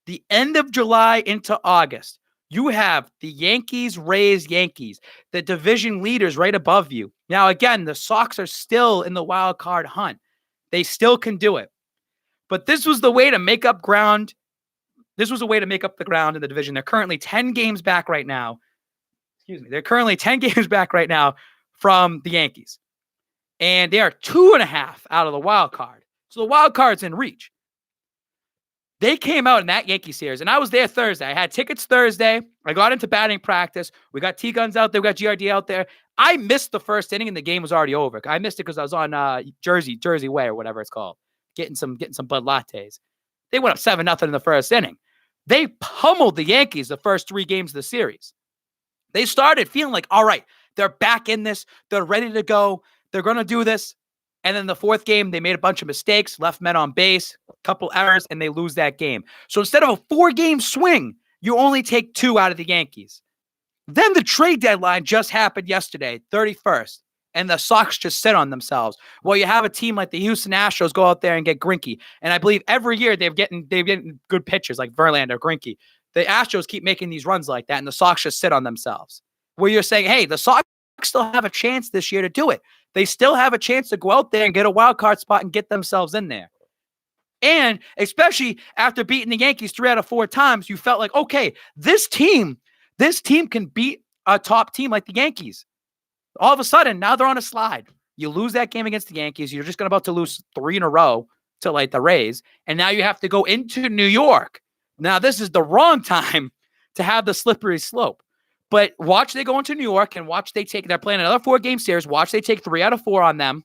The end of July into August, you have the Yankees, Rays, Yankees, the division leaders right above you. Now, again, the Sox are still in the wild card hunt. They still can do it. But this was the way to make up ground. This was a way to make up the ground in the division. They're currently 10 games back right now. They're currently 10 games back right now from the Yankees. And they are 2.5 out of the wild card. So the wild card's in reach. They came out in that Yankee series, and I was there Thursday. I had tickets Thursday. I got into batting practice. We got T-Guns out there. We got GRD out there. I missed the first inning, and the game was already over. I missed it because I was on Jersey Way or whatever it's called, getting some Bud Lattes. They went up 7-0 in the first inning. They pummeled the Yankees the first 3 games of the series. They started feeling like, all right, they're back in this. They're ready to go. They're going to do this. And then the 4th game, they made a bunch of mistakes, left men on base, a couple errors, and they lose that game. So instead of a 4-game swing, you only take 2 out of the Yankees. Then the trade deadline just happened yesterday, 31st, and the Sox just sit on themselves. Well, you have a team like the Houston Astros go out there and get Greinke. And I believe every year they're getting good pitchers like Verlander, Greinke. The Astros keep making these runs like that, and the Sox just sit on themselves. Where you're saying, hey, the Sox still have a chance this year to do it. They still have a chance to go out there and get a wild card spot and get themselves in there. And especially after beating the Yankees 3 out of 4 times, you felt like, okay, this team can beat a top team like the Yankees. All of a sudden, now they're on a slide. You lose that game against the Yankees. You're just about to lose 3 in a row to like the Rays. And now you have to go into New York. Now, this is the wrong time to have the slippery slope. But watch they go into New York and watch they're playing another 4-game series. Watch they take 3 out of 4 on them.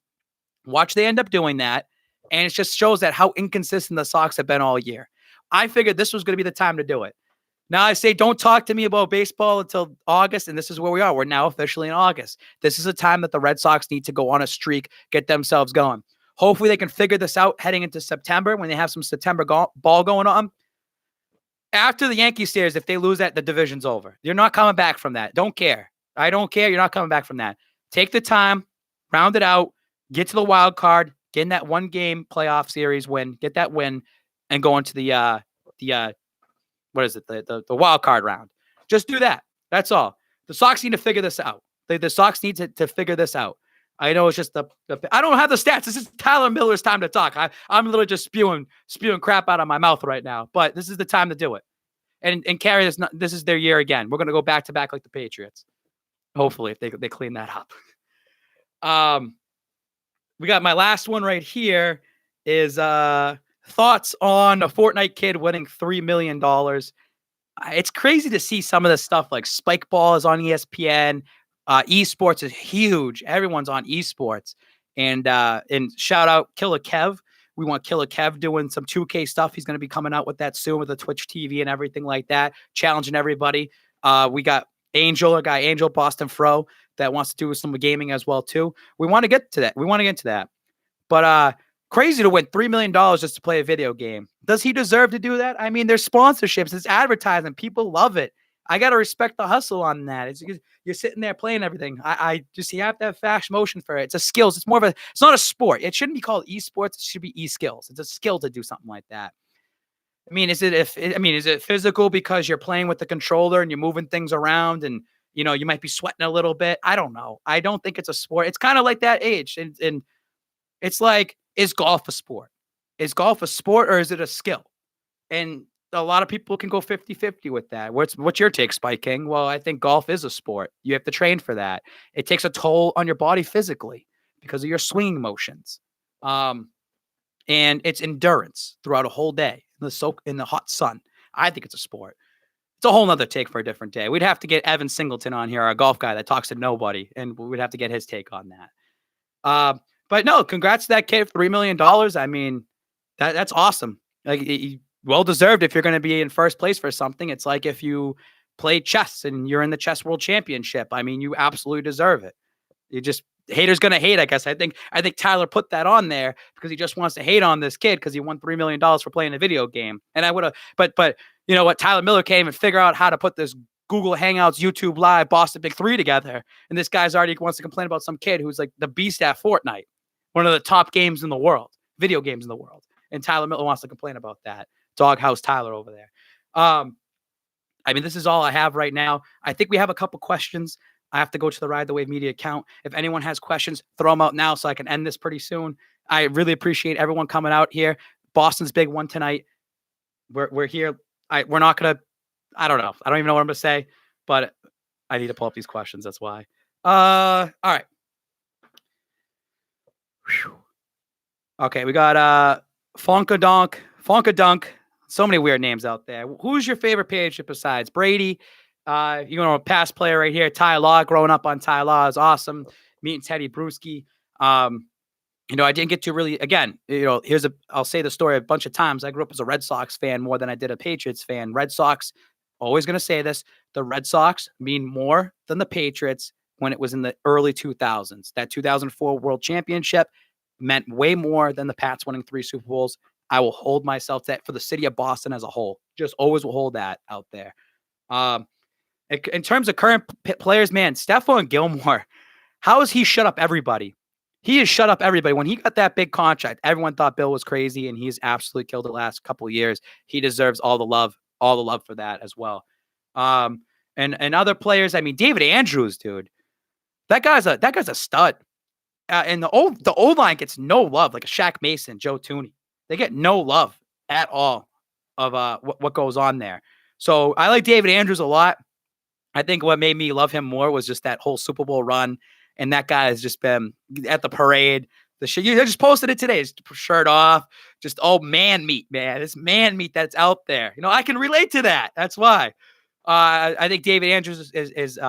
Watch they end up doing that. And it just shows that how inconsistent the Sox have been all year. I figured this was going to be the time to do it. Now I say, don't talk to me about baseball until August. And this is where we are. We're now officially in August. This is a time that the Red Sox need to go on a streak, get themselves going. Hopefully they can figure this out heading into September when they have some September ball going on. After the Yankee series, if they lose that, the division's over. You're not coming back from that. Don't care. I don't care. You're not coming back from that. Take the time, round it out, get to the wild card, get in that 1-game playoff series win, get that win, and go into the wild card round. Just do that. That's all. The Sox need to figure this out. The Sox need to figure this out. I know it's just I don't have the stats. This is Tyler Miller's time to talk. I'm literally just spewing crap out of my mouth right now. But this is the time to do it. And carry this. This is their year again. We're going to go back to back like the Patriots. Hopefully, if they clean that up. We got my last one right here. Is thoughts on a Fortnite kid winning $3 million. It's crazy to see some of this stuff. Like Spike Ball is on ESPN. Esports is huge. Everyone's on esports. And shout out Killer Kev. We want Killer Kev doing some 2K stuff. He's going to be coming out with that soon with the Twitch TV and everything like that, challenging everybody. We got Angel, Boston Fro, that wants to do some gaming as well too. We want to get to that. But Crazy to win $3 million just to play a video game. Does he deserve to do that? I mean, there's sponsorships, it's advertising. People love it. I got to respect the hustle on that. It's because you're sitting there playing everything. I just, you have to have fast motion for it. It's a skills. It's more of a, it's not a sport. It shouldn't be called esports. It should be e-skills. It's a skill to do something like that. I mean, is it physical because you're playing with the controller and you're moving things around and, you might be sweating a little bit. I don't know. I don't think it's a sport. It's kind of like that age. And it's like, is golf a sport? Is golf a sport or is it a skill? And a lot of people can go 50-50 with that. What's your take, Spike King? Well, I think golf is a sport. You have to train for that. It takes a toll on your body physically because of your swinging motions. And it's endurance throughout a whole day in the hot sun. I think it's a sport. It's a whole nother take for a different day. We'd have to get Evan Singleton on here, our golf guy that talks to nobody, and we'd have to get his take on that. But no, congrats to that kid for $3 million. I mean, that's awesome. Like, well deserved if you're going to be in first place for something. It's like if you play chess and you're in the chess world championship. I mean, you absolutely deserve it. You just, haters going to hate, I guess. I think Tyler put that on there because he just wants to hate on this kid because he won $3 million for playing a video game. And I would have, but you know what? Tyler Miller can't even figure out how to put this Google Hangouts, YouTube Live, Boston Big 3 together. And this guy's already wants to complain about some kid who's like the beast at Fortnite, one of the top games in the world, video games in the world. And Tyler Miller wants to complain about that. Doghouse Tyler over there. I mean, this is all I have right now. I think we have a couple questions. I have to go to the Ride the Wave Media account. If anyone has questions, throw them out now so I can end this pretty soon. I really appreciate everyone coming out here. Boston's big one tonight. We're here. We're not gonna. I don't know. I don't even know what I'm gonna say, but I need to pull up these questions. That's why. All right. Whew. Okay, we got Fonkadunk. So many weird names out there. Who's your favorite Patriot besides Brady? A past player right here. Ty Law. Growing up on Ty Law is awesome. Meeting Teddy Bruschi. I didn't get to really, again, I'll say the story a bunch of times. I grew up as a Red Sox fan more than I did a Patriots fan. Red Sox, always going to say this, the Red Sox mean more than the Patriots when it was in the early 2000s. That 2004 World Championship meant way more than the Pats winning 3 Super Bowls. I will hold myself to that for the city of Boston as a whole. Just always will hold that out there. In terms of current players, man, Stephon Gilmore, how has he shut up everybody? He has shut up everybody. When he got that big contract, everyone thought Bill was crazy, and he's absolutely killed the last couple of years. He deserves all the love for that as well. And other players, I mean, David Andrews, dude, that guy's a stud. And the old line gets no love, like a Shaq Mason, Joe Thuney. They get no love at all of what goes on there. So I like David Andrews a lot. I think what made me love him more was just that whole Super Bowl run. And that guy has just been at the parade. The shit, you just posted it today. His shirt off. Just man meat, man. It's man meat that's out there. I can relate to that. That's why. I think David Andrews is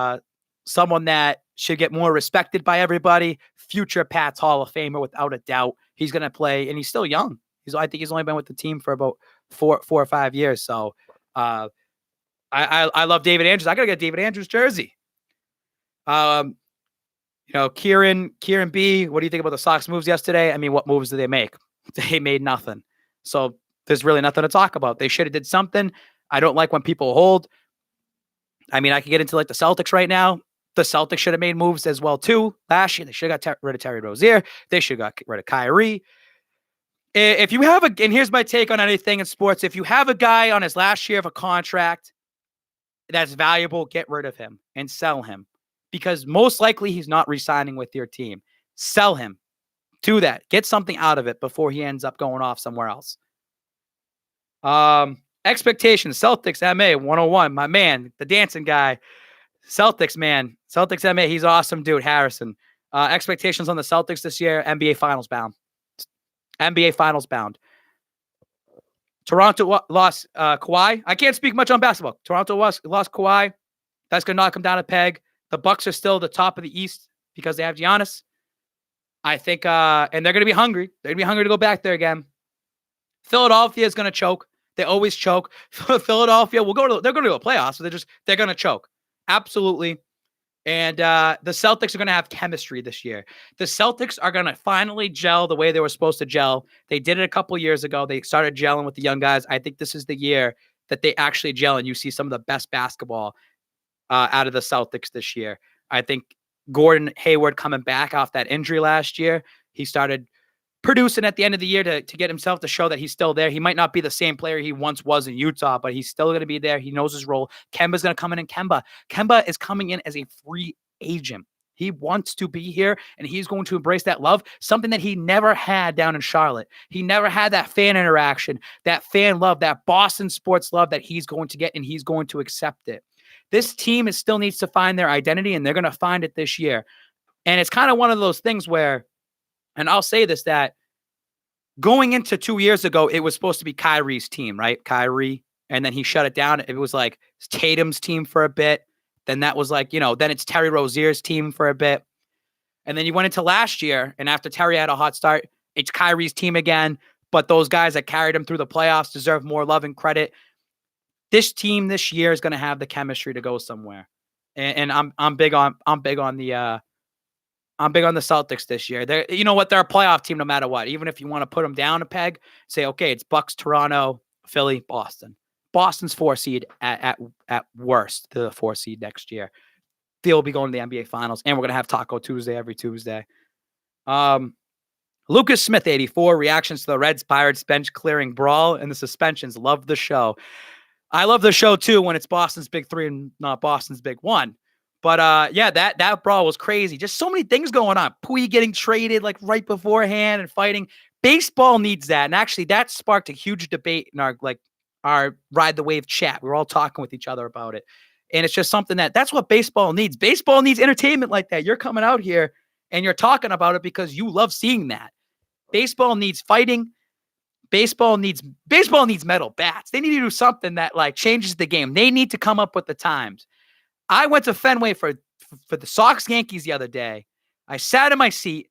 someone that should get more respected by everybody. Future Pats Hall of Famer without a doubt. He's gonna play, and he's still young. I think he's only been with the team for about 4 or 5 years. So I love David Andrews. I gotta get David Andrews jersey. Kieran B, what do you think about the Sox moves yesterday? I mean, what moves did they make? They made nothing. So there's really nothing to talk about. They should have did something. I don't like when people hold. I mean, I could get into like the Celtics right now. The Celtics should have made moves as well too. Last year, they should have got rid of Terry Rozier. They should have got rid of Kyrie. If you have and here's my take on anything in sports. If you have a guy on his last year of a contract that's valuable, get rid of him and sell him. Because most likely he's not re-signing with your team. Sell him. Do that. Get something out of it before he ends up going off somewhere else. Expectations. Celtics MA 101. My man, the dancing guy. Celtics, man. Celtics MA. He's awesome, dude. Harrison. Expectations on the Celtics this year. NBA Finals bound. NBA Finals bound. Toronto lost Kawhi. I can't speak much on basketball. Toronto lost Kawhi. That's going to knock him down a peg. The Bucks are still the top of the East because they have Giannis. I think, and they're going to be hungry. They're going to be hungry to go back there again. Philadelphia is going to choke. They always choke. Philadelphia they're going to go to a playoff, so they're going to choke. Absolutely. And the Celtics are going to have chemistry this year. The Celtics are going to finally gel the way they were supposed to gel. They did it a couple years ago. They started gelling with the young guys. I think this is the year that they actually gel and you see some of the best basketball out of the Celtics this year. I think Gordon Hayward coming back off that injury last year, he started producing at the end of the year to get himself to show that he's still there. He might not be the same player he once was in Utah, but he's still going to be there. He knows his role. Kemba's going to come in and Kemba is coming in as a free agent. He wants to be here and he's going to embrace that love, something that he never had down in Charlotte. He never had that fan interaction, that fan love, that Boston sports love that he's going to get, and he's going to accept it. This team still needs to find their identity, and they're going to find it this year. And it's kind of one of those things where, and I'll say this, that going into 2 years ago, it was supposed to be Kyrie's team, right? Kyrie. And then he shut it down. It was like Tatum's team for a bit. Then that was like, then it's Terry Rozier's team for a bit. And then you went into last year, and after Terry had a hot start, it's Kyrie's team again. But those guys that carried him through the playoffs deserve more love and credit. This team this year is going to have the chemistry to go somewhere. And I'm big on the Celtics this year. They're a playoff team no matter what. Even if you want to put them down a peg, say, okay, it's Bucks, Toronto, Philly, Boston. Boston's 4 seed at worst, the 4 seed next year. They'll be going to the NBA Finals, and we're going to have Taco Tuesday every Tuesday. Lucas Smith, 84, reactions to the Reds Pirates bench clearing brawl and the suspensions. Love the show. I love the show too when it's Boston's big 3 and not Boston's big 1. But that brawl was crazy. Just so many things going on. Pui getting traded like right beforehand and fighting. Baseball needs that. And actually that sparked a huge debate in our Ride the Wave chat. We were all talking with each other about it. And it's just something that's what baseball needs. Baseball needs entertainment like that. You're coming out here and you're talking about it because you love seeing that. Baseball needs fighting. Baseball needs metal bats. They need to do something that changes the game. They need to come up with the times. I went to Fenway for the Sox Yankees the other day. I sat in my seat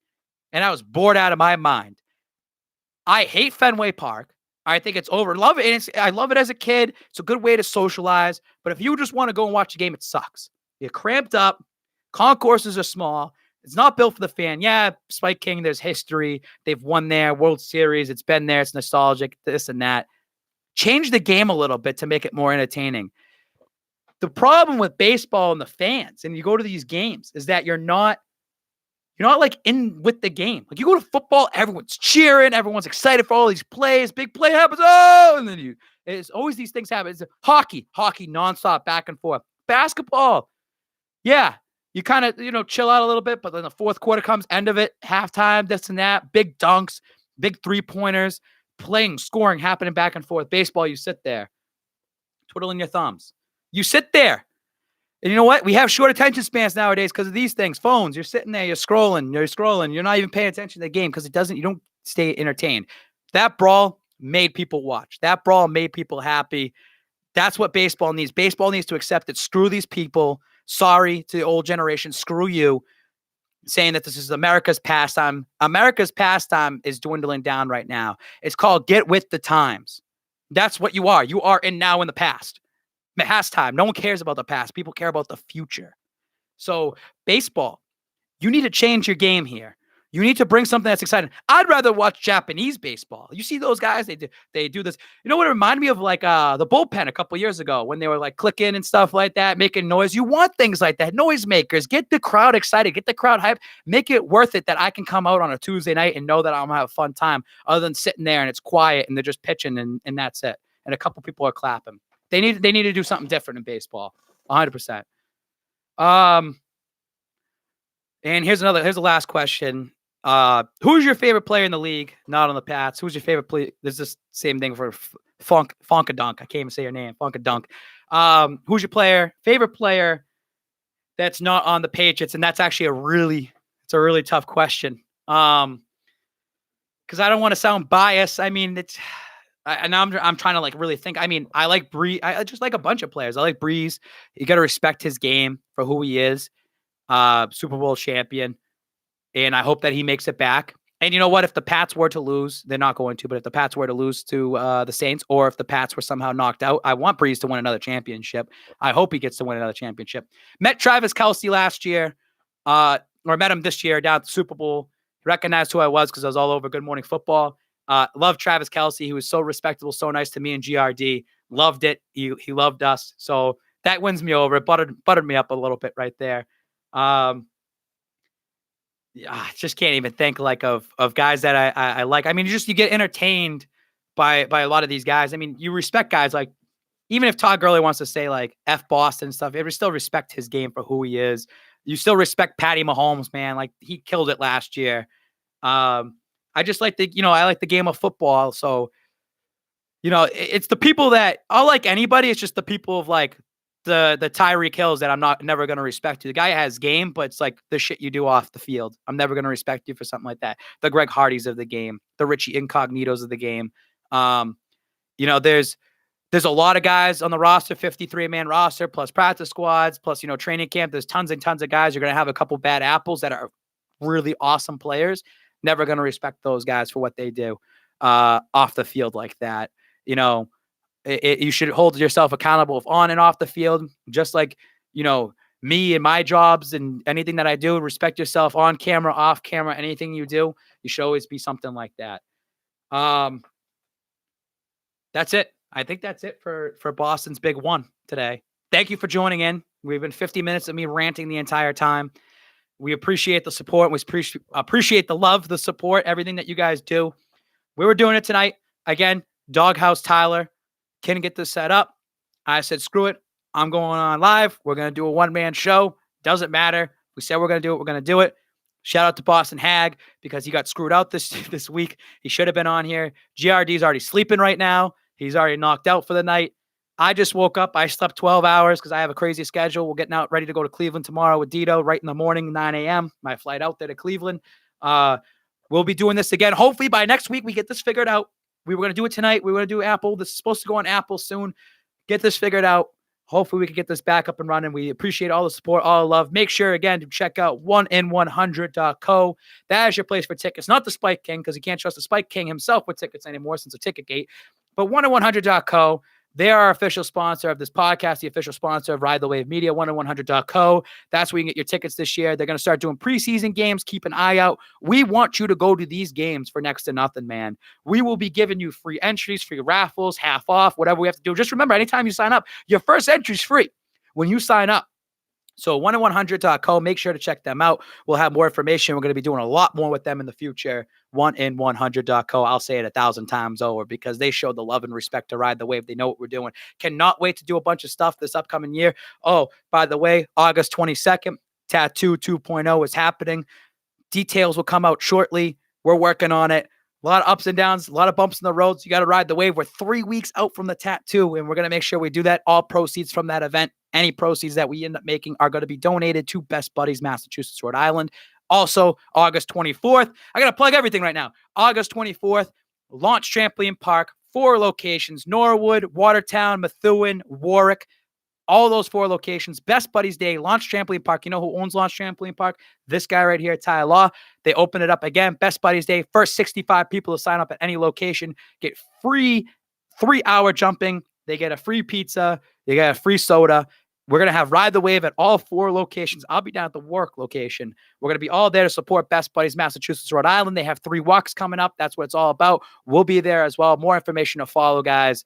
and I was bored out of my mind. I hate Fenway Park. I think it's over. Love it. I love it as a kid. It's a good way to socialize. But if you just want to go and watch a game, it sucks. You're cramped up. Concourses are small. It's not built for the fan. Yeah, Spike King, there's history. They've won there, World Series. It's been there. It's nostalgic, this and that. Change the game a little bit to make it more entertaining. The problem with baseball and the fans, and you go to these games, is that you're not in with the game. Like you go to football, everyone's cheering, everyone's excited for all these plays. Big play happens, and then it's always these things happen. It's hockey nonstop, back and forth. Basketball, yeah. You kind of, chill out a little bit, but then the fourth quarter comes, end of it, halftime, this and that, big dunks, big 3-pointers, scoring, happening back and forth. Baseball, you sit there, twiddling your thumbs. You sit there. And you know what? We have short attention spans nowadays because of these things. Phones, you're sitting there, you're scrolling. You're not even paying attention to the game because you don't stay entertained. That brawl made people watch. That brawl made people happy. That's what baseball needs. Baseball needs to accept it. Screw these people. Sorry to the old generation. Screw you. Saying that this is America's pastime. America's pastime is dwindling down right now. It's called get with the times. That's what you are. You are now in the past. Pastime. No one cares about the past. People care about the future. So baseball, you need to change your game here. You need to bring something that's exciting. I'd rather watch Japanese baseball. You see those guys, they do this. You know what it reminded me of? The bullpen a couple years ago when they were clicking and stuff like that, making noise. You want things like that. Noisemakers. Get the crowd excited. Get the crowd hyped. Make it worth it that I can come out on a Tuesday night and know that I'm going to have a fun time other than sitting there and it's quiet and they're just pitching and that's it. And a couple people are clapping. They need to do something different in baseball. 100%. And here's the last question. Who's your favorite player in the league? Not on the Pats. Who's your favorite player? There's this same thing for Funkadunk. I can't even say your name. Funkadunk. Who's your favorite player that's not on the Patriots? And that's actually a really tough question. Because I don't want to sound biased. I mean, I'm trying to really think. I mean, I like Breeze. I just like a bunch of players. I like Breeze. You got to respect his game for who he is. Super Bowl champion. And I hope that he makes it back. And you know what? If the Pats were to lose, they're not going to, but if the Pats were to lose to the Saints, or if the Pats were somehow knocked out, I want Breeze to win another championship. I hope he gets to win another championship. Met Travis Kelce last year, or met him this year down at the Super Bowl. He recognized who I was because I was all over Good Morning Football. Loved Travis Kelce. He was so respectable, so nice to me and GRD. Loved it. He loved us. So that wins me over. It buttered me up a little bit right there. I just can't even think like of guys that I like. I mean, you get entertained by a lot of these guys. I mean, you respect guys like, even if Todd Gurley wants to say like F Boston and stuff, you still respect his game for who he is. You still respect Patty Mahomes, man. Like he killed it last year. I just like I like the game of football. So, it's the people that I'll like anybody. It's just the people of like the Tyreek Hills that I'm never going to respect you. The guy has game, but it's like the shit you do off the field. I'm never going to respect you for something like that. The Greg Hardys of the game, the Richie Incognitos of the game. There's a lot of guys on the roster, 53-man roster, plus practice squads, plus, training camp. There's tons and tons of guys. You're going to have a couple bad apples that are really awesome players. Never going to respect those guys for what they do off the field like that. You should hold yourself accountable on and off the field, just like, me and my jobs and anything that I do. Respect yourself on camera, off camera, anything you do. You should always be something like that. That's it. I think that's it for Boston's Big One today. Thank you for joining in. We've been 50 minutes of me ranting the entire time. We appreciate the support. We appreciate the love, the support, everything that you guys do. We were doing it tonight. Again, Doghouse Tyler couldn't get this set up. I said, screw it. I'm going on live. We're going to do a one-man show. Doesn't matter. We said we're going to do it. We're going to do it. Shout out to Boston Hag because he got screwed out this week. He should have been on here. GRD's already sleeping right now. He's already knocked out for the night. I just woke up. I slept 12 hours because I have a crazy schedule. We're getting out ready to go to Cleveland tomorrow with Dito right in the morning, 9 a.m. My flight out there to Cleveland. We'll be doing this again. Hopefully by next week we get this figured out. We were going to do it tonight. We were going to do Apple. This is supposed to go on Apple soon. Get this figured out. Hopefully we can get this back up and running. We appreciate all the support, all the love. Make sure, again, to check out 1in100.co. That is your place for tickets. Not the Spike King, because you can't trust the Spike King himself with tickets anymore since the Ticketgate. But 1in100.co. They are our official sponsor of this podcast, the official sponsor of Ride the Wave Media, 1in100.co. That's where you can get your tickets this year. They're going to start doing preseason games. Keep an eye out. We want you to go to these games for next to nothing, man. We will be giving you free entries, free raffles, half off, whatever we have to do. Just remember, anytime you sign up, your first entry is free when you sign up. So 1in100.co, make sure to check them out. We'll have more information. We're going to be doing a lot more with them in the future. 1in100.co. I'll say it 1,000 times over because they showed the love and respect to Ride the Wave. They know what we're doing. Cannot wait to do a bunch of stuff this upcoming year. Oh, by the way, August 22nd, Tattoo 2.0 is happening. Details will come out shortly. We're working on it. A lot of ups and downs, a lot of bumps in the roads. You got to ride the wave. We're 3 weeks out from the tattoo, and we're going to make sure we do that. All proceeds from that event, any proceeds that we end up making are going to be donated to Best Buddies, Massachusetts, Rhode Island. Also, August 24th. I got to plug everything right now. August 24th, Launch Trampoline Park, 4 locations, Norwood, Watertown, Methuen, Warwick. All those 4 locations. Best Buddies Day, Launch Trampoline Park. You know who owns Launch Trampoline Park? This guy right here, Ty Law. They open it up again. Best Buddies Day. First 65 people to sign up at any location get free 3-hour jumping. They get a free pizza. They get a free soda. We're going to have Ride the Wave at all 4 locations. I'll be down at the Warwick location. We're going to be all there to support Best Buddies, Massachusetts, Rhode Island. They have 3 walks coming up. That's what it's all about. We'll be there as well. More information to follow, guys.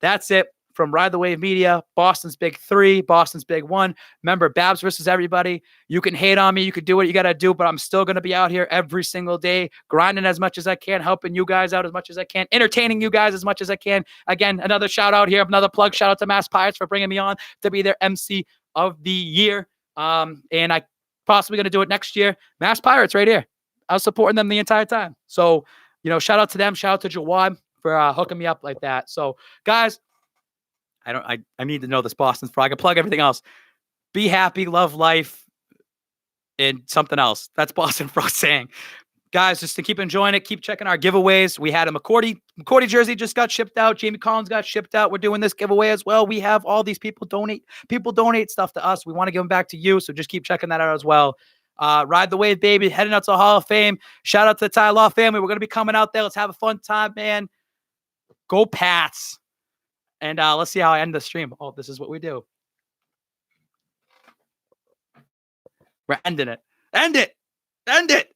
That's it. From Ride the Wave Media, Boston's Big 3, Boston's Big 1. Remember, Babs versus everybody. You can hate on me. You can do what you got to do, but I'm still going to be out here every single day, grinding as much as I can, helping you guys out as much as I can, entertaining you guys as much as I can. Again, another shout out here, another plug. Shout out to Mass Pirates for bringing me on to be their MC of the year. And I possibly going to do it next year. Mass Pirates right here. I was supporting them the entire time. So, shout out to them. Shout out to Jawad for hooking me up like that. So, guys, I need to know this Boston's Pro. I can plug everything else. Be happy, love life, and something else. That's Boston Pro saying. Guys, just to keep enjoying it, keep checking our giveaways. We had a McCourty jersey just got shipped out. Jamie Collins got shipped out. We're doing this giveaway as well. We have all these people donate stuff to us. We want to give them back to you, so just keep checking that out as well. Ride the wave, baby. Heading out to the Hall of Fame. Shout out to the Ty Law family. We're going to be coming out there. Let's have a fun time, man. Go Pats. And let's see how I end the stream. Oh, this is what we do. We're ending it. End it. End it.